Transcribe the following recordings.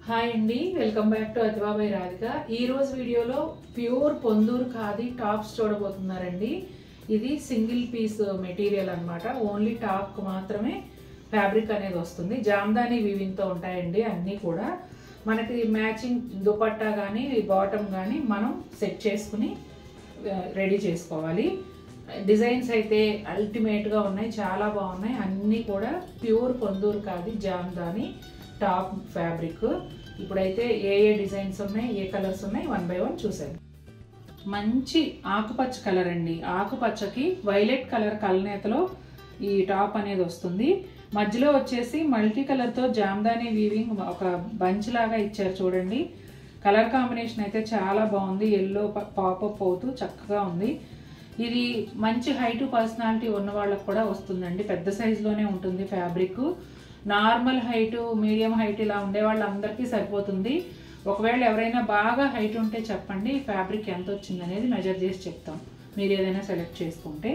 Hi అండి, welcome back to Athiva by Radhika. ఈ రోజు వీడియోలో ప్యూర్ పొందూరు ఖాదీ టాప్స్ చూడబోతున్నారండి. ఇది సింగిల్ పీస్ మెటీరియల్ అన్నమాట. ఓన్లీ టాప్ కు మాత్రమే ఫ్యాబ్రిక్ అనేది వస్తుంది. జామ్దాని వీవింగ్ తో ఉంటాయండి అన్నీ కూడా. మనకి మ్యాచింగ్ దుపట్టా కానీ బాటమ్ కానీ మనం సెట్ చేసుకుని రెడీ చేసుకోవాలి. డిజైన్స్ అయితే అల్టిమేట్గా ఉన్నాయి, చాలా బాగున్నాయి. అన్నీ కూడా pure Ponduru khadi Jamdani top fabric. ఇప్పుడైతే ఏ డిజైన్స్ ఉన్నాయి, ఏ కలర్స్ ఉన్నాయి, 1 by 1 చూసాను. మంచి ఆకుపచ్చ కలర్ అండి. ఆకుపచ్చకి వైలెట్ కలర్ కలనేతలో ఈ టాప్ అనేది వస్తుంది. మధ్యలో వచ్చేసి మల్టీ కలర్తో జామ్దాని వీవింగ్ ఒక బంచ్ లాగా ఇచ్చారు చూడండి. కలర్ కాంబినేషన్ అయితే చాలా బాగుంది. ఎల్లో పాపప్ అవుతూ చక్కగా ఉంది. ఇది మంచి హైట్ పర్సనాలిటీ ఉన్న వాళ్ళకి కూడా వస్తుందండి. పెద్ద సైజులోనే ఉంటుంది fabric. Normal height, medium height ఇలా ఉండే వాళ్ళందరికీ సరిపోతుంది. ఒకవేళ ఎవరైనా బాగా హైట్ ఉంటే చెప్పండి, ఫ్యాబ్రిక్ ఎంత వచ్చింది అనేది మెజర్ చేసి చెప్తాం. మీరు ఏదైనా సెలెక్ట్ చేసుకుంటే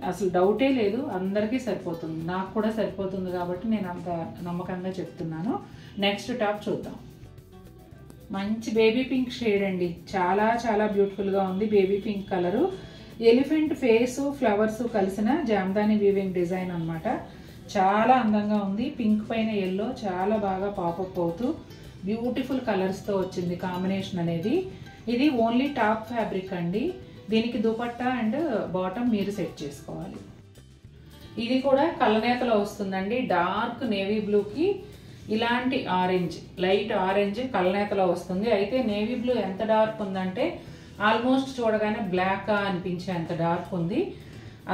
అసలు డౌటే లేదు, అందరికీ సరిపోతుంది. నాకు కూడా సరిపోతుంది కాబట్టి నేను అంత నమ్మకంగా చెప్తున్నాను. నెక్స్ట్ టాప్ చూద్దాం. మంచి బేబీ పింక్ షేడ్ అండి. చాలా చాలా బ్యూటిఫుల్గా ఉంది. Baby pink colour, elephant face flowers కలిసిన జామ్దాని వీవింగ్ డిజైన్ అన్నమాట. చాలా అందంగా ఉంది. పింక్ పైన ఎల్లో చాలా బాగా పాపప్ అవుతూ బ్యూటిఫుల్ కలర్స్తో వచ్చింది కాంబినేషన్ అనేది. ఇది ఓన్లీ టాప్ ఫ్యాబ్రిక్ అండి. దీనికి దుపట్టా అండ్ బాటమ్ మీరు సెట్ చేసుకోవాలి. ఇది కూడా కలనేతలో వస్తుందండి. డార్క్ నేవీ బ్లూకి ఇలాంటి ఆరెంజ్, లైట్ ఆరెంజ్ కలనేతలో వస్తుంది. అయితే నేవీ బ్లూ ఎంత డార్క్ ఉందంటే ఆల్మోస్ట్ చూడగానే బ్లాక్ అనిపించే అంత డార్క్ ఉంది.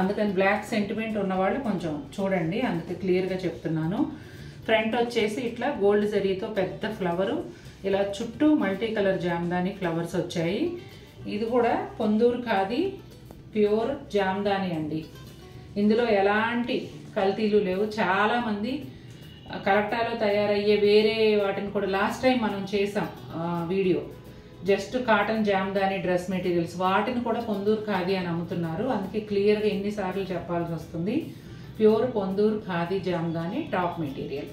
అందుకని బ్లాక్ సెంటిమెంట్ ఉన్నవాళ్ళు కొంచెం చూడండి, అందుకే క్లియర్గా చెప్తున్నాను. ఫ్రంట్ వచ్చేసి ఇట్లా గోల్డ్ జరీతో పెద్ద ఫ్లవరు, ఇలా చుట్టూ మల్టీ కలర్ జామ్దాని ఫ్లవర్స్ వచ్చాయి. ఇది కూడా పొందూరు ఖాదీ ప్యూర్ జామ్దాని అండి. ఇందులో ఎలాంటి కల్తీలు లేవు. చాలామంది కరెక్టాలో తయారయ్యే వేరే వాటిని కూడా లాస్ట్ టైం మనం చేసాం video, just cotton Jamdani dress materials, వాటిని కూడా పొందూరు ఖాదీ అని అమ్ముతున్నారు. అందుకే క్లియర్గా ఎన్నిసార్లు చెప్పాల్సి వస్తుంది. Pure Ponduru khadi Jamdani top material.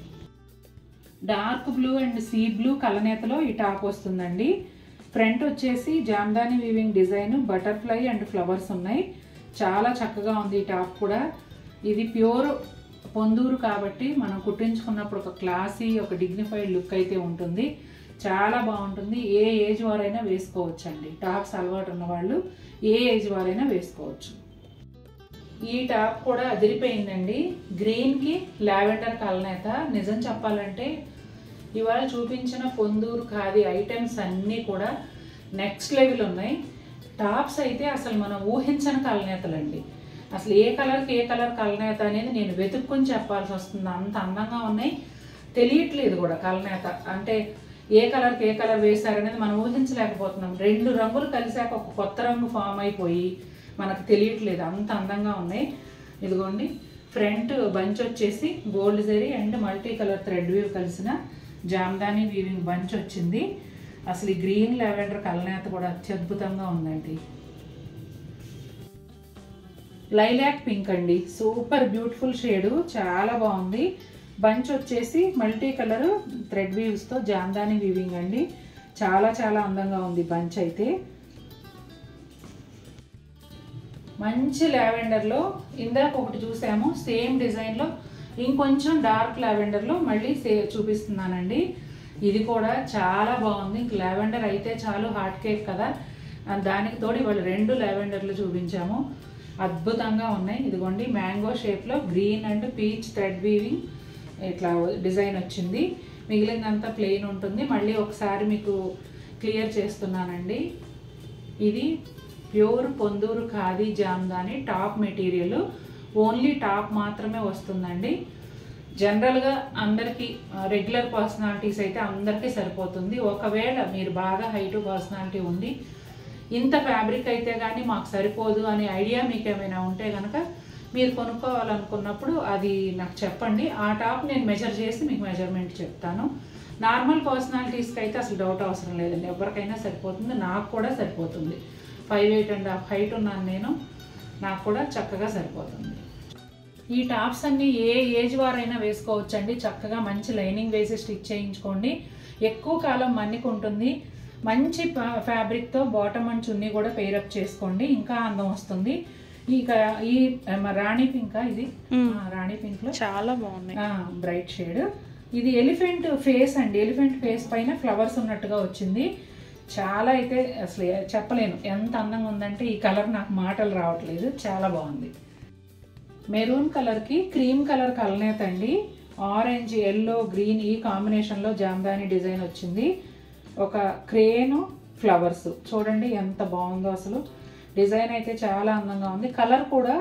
Dark blue and sea blue కలనేతలో ఈ టాప్ వస్తుందండి. ఫ్రంట్ వచ్చేసి Jamdani weaving design, butterfly and flowers ఉన్నాయి. చాలా చక్కగా ఉంది ఈ టాప్ కూడా. ఇది ప్యూర్ పొందూరు కాబట్టి మనం కుట్టించుకున్నప్పుడు ఒక క్లాసీ, ఒక డిగ్నిఫైడ్ లుక్ అయితే ఉంటుంది. చాలా బాగుంటుంది. ఏ ఏజ్ వారైనా వేసుకోవచ్చు అండి. టాప్స్ అలవాటు ఉన్న వాళ్ళు ఏ ఏజ్ వారైనా వేసుకోవచ్చు. ఈ టాప్ కూడా అదిరిపోయిందండి. గ్రీన్కి లావెండర్ కలనేత. నిజం చెప్పాలంటే ఇవాళ చూపించిన పొందూరు ఖాదీ ఐటమ్స్ అన్నీ కూడా నెక్స్ట్ లెవెల్ ఉన్నాయి. టాప్స్ అయితే అసలు మనం ఊహించని కలనేతలండి. అసలు ఏ కలర్కి ఏ కలర్ కలనేత అనేది నేను వెతుక్కొని చెప్పాల్సి వస్తుంది. అంత అందంగా ఉన్నాయి. తెలియట్లేదు కూడా కలనేత అంటే ఏ కలర్కి ఏ కలర్ వేశారనేది మనం ఊహించలేకపోతున్నాం. 2 రంగులు కలిసాక ఒక కొత్త రంగు ఫామ్ అయిపోయి మనకు తెలియట్లేదు, అంత అందంగా ఉన్నాయి. ఇదిగోండి, ఫ్రంట్ బంచ్ వచ్చేసి gold zari and multi colour thread weave కలిసిన జామ్దాని వీవింగ్ బంచ్ వచ్చింది. అసలు ఈ గ్రీన్ లావెండర్ కలనేత కూడా అత్యద్భుతంగా ఉందండి. లైలాక్ పింక్ అండి, సూపర్ బ్యూటిఫుల్ షేడు, చాలా బాగుంది. బంచ్ వచ్చేసి మల్టీ కలర్ థ్రెడ్ వీవ్స్తో జామ్దాని వీవింగ్ అండి. చాలా చాలా అందంగా ఉంది బంచ్ అయితే. మంచి లావెండర్లో ఇందాక ఒకటి చూసాము, సేమ్ డిజైన్లో ఇంకొంచెం డార్క్ లావెండర్లో మళ్ళీ చూపిస్తున్నానండి. ఇది కూడా చాలా బాగుంది. ఇంక లావెండర్ అయితే చాలు, హాట్ కేక్ కదా, దానికి తోడు వాళ్ళు 2 లావెండర్లు చూపించాము. అద్భుతంగా ఉన్నాయి. ఇదిగోండి, మ్యాంగో షేప్లో green and peach thread weaving ఇట్లా డిజైన్ వచ్చింది. మిగిలినంతా ప్లెయిన్ ఉంటుంది. మళ్ళీ ఒకసారి మీకు క్లియర్ చేస్తున్నానండి. ఇది pure Ponduru khadi Jamdani top material. Only top మాత్రమే వస్తుందండి. జనరల్గా అందరికీ రెగ్యులర్ పర్సనాలిటీస్ అయితే అందరికీ సరిపోతుంది. ఒకవేళ మీరు బాగా హైట్ పర్సనాలిటీ ఉండి ఇంత ఫ్యాబ్రిక్ అయితే కానీ మాకు సరిపోదు అనే ఐడియా మీకు ఏమైనా ఉంటే కనుక మీరు కొనుక్కోవాలనుకున్నప్పుడు అది నాకు చెప్పండి. ఆ టాప్ నేను మెజర్ చేసి మీకు మెజర్మెంట్ చెప్తాను. నార్మల్ పర్సనాలిటీస్కి అయితే అసలు డౌట్ అవసరం లేదండి, ఎవరికైనా సరిపోతుంది. నాకు కూడా సరిపోతుంది. 5'8" హైట్ ఉన్నాను నేను, నాకు కూడా చక్కగా సరిపోతుంది. ఈ టాప్స్ అన్నీ ఏ ఏజ్ వారైనా వేసుకోవచ్చండి. చక్కగా మంచి లైనింగ్ వేసి స్టిచ్ చేయించుకోండి. ఎక్కువ కాలం మన్నికుంటుంది. మంచి ఫ్యాబ్రిక్తో బాటమ్ అండ్ చున్నీ కూడా పేరప్ చేసుకోండి, ఇంకా అందం వస్తుంది. ఇక ఈ రాణి పింక్, ఇది రాణి పింక్ లో చాలా బాగున్నాయి, బ్రైట్ షేడ్. ఇది ఎలిఫెంట్ ఫేస్ అండి, ఎలిఫెంట్ ఫేస్ పైన ఫ్లవర్స్ ఉన్నట్టుగా వచ్చింది. చాలా అయితే అసలు చెప్పలేను ఎంత అందంగా ఉందంటే, ఈ కలర్ నాకు మాటలు రావట్లేదు, చాలా బాగుంది. మెరూన్ కలర్కి క్రీమ్ కలర్ కలనేత అండి. ఆరెంజ్, ఎల్లో, గ్రీన్ ఈ కాంబినేషన్లో జామ్దాని డిజైన్ వచ్చింది. ఒక క్రేను ఫ్లవర్స్ చూడండి ఎంత బాగుందో అసలు. డిజైన్ అయితే చాలా అందంగా ఉంది. కలర్ కూడా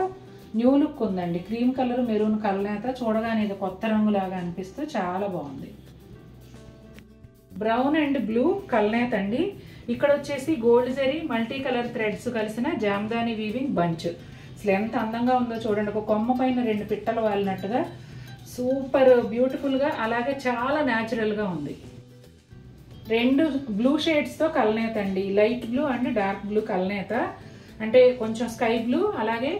న్యూ లుక్ ఉందండి. క్రీమ్ కలర్ మెరూన్ కలనేత చూడగానే ఇది కొత్త రంగులాగా అనిపిస్తూ చాలా బాగుంది. బ్రౌన్ అండ్ బ్లూ కలనేత అండి. ఇక్కడ వచ్చేసి gold zari multi colour threads కలిసిన జామ్దాని వీవింగ్ బంచ్. అసలు ఎంత అందంగా ఉందో చూడండి. ఒక కొమ్మ పైన 2 పిట్టలు వాలినట్టుగా సూపర్ బ్యూటిఫుల్గా, అలాగే చాలా న్యాచురల్గా ఉంది. 2 బ్లూ షేడ్స్తో కలనేత అండి. Light blue and dark blue కలనేత, అంటే కొంచెం స్కై బ్లూ అలాగే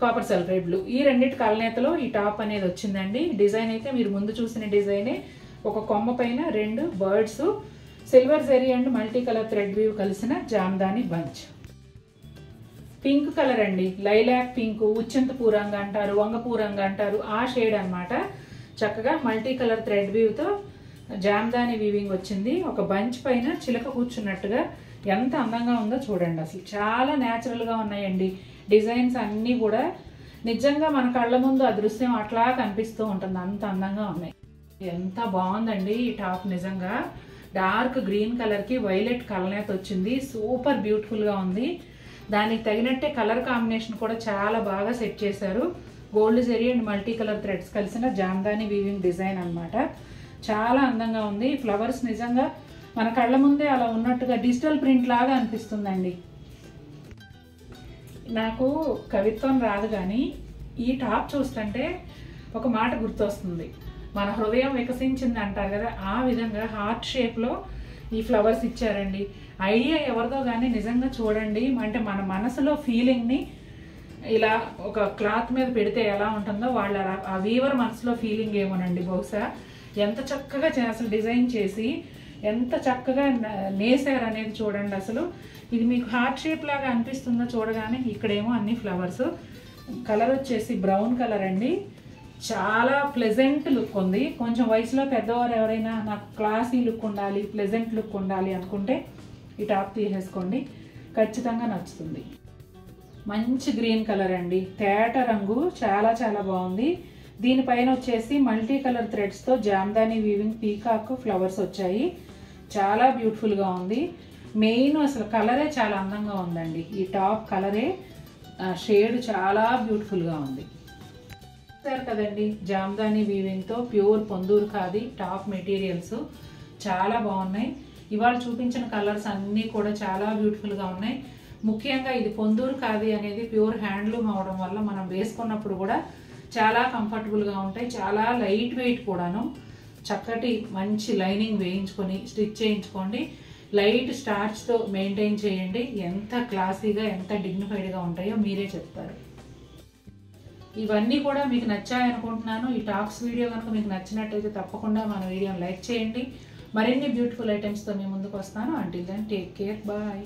కాపర్ సల్ఫైడ్ బ్లూ, ఈ రెండింటి కలనేతలో ఈ టాప్ అనేది వచ్చిందండి. డిజైన్ అయితే మీరు ముందు చూసిన డిజైనే. ఒక కొమ్మ పైన 2 birds, silver zari and multi colour thread weave కలిసిన జామ్దాని బంచ్. పింక్ కలర్ అండి, లైలాక్ పింక్, ఉచ్చింత పూరంగా అంటారు, వంగ పూరంగా అంటారు, ఆ షేడ్ అనమాట. చక్కగా మల్టీ కలర్ థ్రెడ్ వీవ్తో జామ్దాని వీవింగ్ వచ్చింది. ఒక బంచ్ పైన చిలక కూర్చున్నట్టుగా ఎంత అందంగా ఉందో చూడండి. అసలు చాలా న్యాచురల్గా ఉన్నాయండి డిజైన్స్ అన్నీ కూడా. నిజంగా మన కళ్ళ ముందు ఆ దృశ్యం అట్లా కనిపిస్తూ ఉంటుంది, అంత అందంగా ఉన్నాయి. ఎంత బాగుందండి ఈ టాప్. నిజంగా డార్క్ గ్రీన్ కలర్కి వైలెట్ కలనేత వచ్చింది, సూపర్ బ్యూటిఫుల్గా ఉంది. దానికి తగినట్టే కలర్ కాంబినేషన్ కూడా చాలా బాగా సెట్ చేశారు. Gold zari and multi colour threads కలిసిన జామ్దాని వీవింగ్ డిజైన్ అనమాట. చాలా అందంగా ఉంది. ఫ్లవర్స్ నిజంగా మన కళ్ళ ముందే అలా ఉన్నట్టుగా డిజిటల్ ప్రింట్ లాగా అనిపిస్తుందండి. నాకు కవిత్వం రాదు కానీ ఈ టాప్ చూస్తుంటే ఒక మాట గుర్తొస్తుంది. మన హృదయం వికసించింది అంటారు కదా, ఆ విధంగా హార్ట్ షేప్లో ఈ ఫ్లవర్స్ ఇచ్చారండి. ఐడియా ఎవరిదో కానీ నిజంగా చూడండి, అంటే మన మనసులో ఫీలింగ్ని ఇలా ఒక క్లాత్ మీద పెడితే ఎలా ఉంటుందో వాళ్ళ ఆ వీవర్ మనసులో ఫీలింగ్ ఏమోనండి. బహుశా ఎంత చక్కగా అసలు డిజైన్ చేసి ఎంత చక్కగా నేసారు అనేది చూడండి. అసలు ఇది మీకు హార్ట్ షేప్ లాగా అనిపిస్తుందో చూడగానే. ఇక్కడేమో అన్ని ఫ్లవర్స్. కలర్ వచ్చేసి బ్రౌన్ కలర్ అండి. చాలా ప్లెజెంట్ లుక్ ఉంది. కొంచెం వయసులో పెద్దవారు ఎవరైనా నాకు క్లాసీ లుక్ ఉండాలి, ప్లెజెంట్ లుక్ ఉండాలి అనుకుంటే ఈ టాప్ తీసేసుకోండి, ఖచ్చితంగా నచ్చుతుంది. మంచి గ్రీన్ కలర్ అండి, తేట రంగు, చాలా చాలా బాగుంది. దీనిపైన వచ్చేసి మల్టీ కలర్ థ్రెడ్స్తో జామ్దాని వీవింగ్ పీకాక్ ఫ్లవర్స్ వచ్చాయి. చాలా బ్యూటిఫుల్గా ఉంది. మెయిన్ అసలు కలరే చాలా అందంగా ఉందండి. ఈ టాప్ కలరే షేడ్ చాలా బ్యూటిఫుల్గా ఉంది. చూసారు కదండి, జామ్దాని వీవింగ్తో pure Ponduru khadi top materials చాలా బాగున్నాయి. ఇవాళ చూపించిన కలర్స్ అన్నీ కూడా చాలా బ్యూటిఫుల్గా ఉన్నాయి. ముఖ్యంగా ఇది పొందూరు ఖాదీ అనేది ప్యూర్ హ్యాండ్లూమ్ అవడం వల్ల మనం వేసుకున్నప్పుడు కూడా చాలా కంఫర్టబుల్గా ఉంటాయి. చాలా లైట్ వెయిట్ కూడాను. చక్కటి మంచి లైనింగ్ వేయించుకొని స్టిచ్ చేయించుకోండి. లైట్ స్టార్చ్తో మెయింటైన్ చేయండి. ఎంత క్లాసీగా ఎంత డిగ్నిఫైడ్గా ఉంటాయో మీరే చెప్తారు. ఇవన్నీ కూడా మీకు నచ్చాయనుకుంటున్నాను. ఈ టాప్స్ వీడియో కనుక మీకు నచ్చినట్టయితే తప్పకుండా మన వీడియోని లైక్ చేయండి. మరిన్ని బ్యూటిఫుల్ ఐటమ్స్తో మీ ముందుకు వస్తాను. Until then take care, bye.